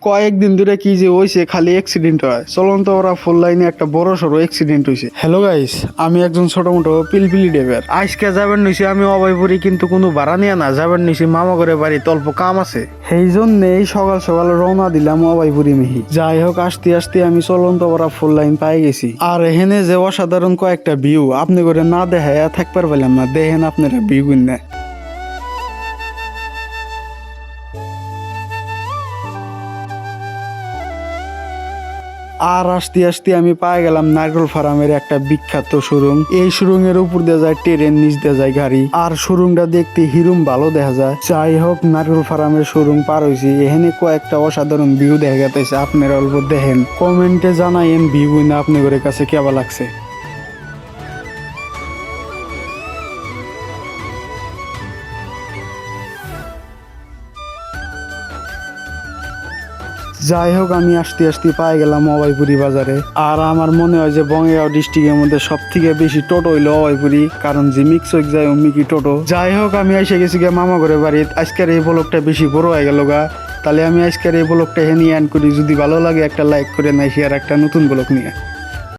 কয়েকদিন ধরে কি যে হয়েছে, খালি অ্যাক্সিডেন্ট হয়। চলন্ত ওরা ফুল লাইনে একটা বড় সড়ো অ্যাক্সিডেন্ট হয়েছে। হ্যালো গাইস, আমি একজন ছোট মোটো পিলপিলি ড্রাইভার। আজকে যাবেন নিছি আমি অভয়পুরি, কিন্তু কোনো ভাড়া নিয়ে না, যাবেন নিছি মামা করে বাড়ি, অল্প কাম আছে। সেই জন্যেই সকাল সকাল রওনা দিলাম অভয়পুরি মিহি। যাই হোক, আসতে আসতে আমি চলন্ত ওরা ফুল লাইন পাই গেছি। আর এখানে যে অসাধারণ কয়েকটা ভিউ আপনি করে না দেখায় থাকতে পারলাম না। দেখেন আপনারা ভিউ কিনে। আর আসতে আসতে আমি পাই গেলাম নারকেল ফার্মের একটা বিখ্যাত শোরুম। এই শোরুম এর উপর দিয়ে যায় ট্রেন, নিচ দিয়ে যায় গাড়ি। আর শোরুমটা দেখতে হিরুম ভালো দেখা যায়। যাই হোক, নারকেল ফার্মের শোরুম পার হয়েছি। এখানে কয়েকটা অসাধারণ ভিউ দেখা গেছে। আপনারা অল্প দেখেন, কমেন্টে জানাইন ভিউ না আপনাদের কাছে কেমন লাগছে। যাই হোক, আমি আসতে আসতে পাই গেলাম অভয়পুরি বাজারে। আর আমার মনে হয় যে বঙ্গাইগাঁও ডিস্ট্রিক্টের মধ্যে সব থেকে বেশি টোটো হইলো অভয়পুরি, কারণ যে মিক্স হয়ে যায় অমনি কি টোটো। যাই হোক, আমি এসে গেছি গিয়ে মামা ঘরে বাড়ি। আজকের এই ব্লগটা বেশি বড় হয়ে গেল গা, তাহলে আমি আজকের এই ব্লগটা এখানে এন্ড করি। যদি ভালো লাগে একটা লাইক করে নাই, শেয়ার একটা নতুন ব্লগ নিয়ে।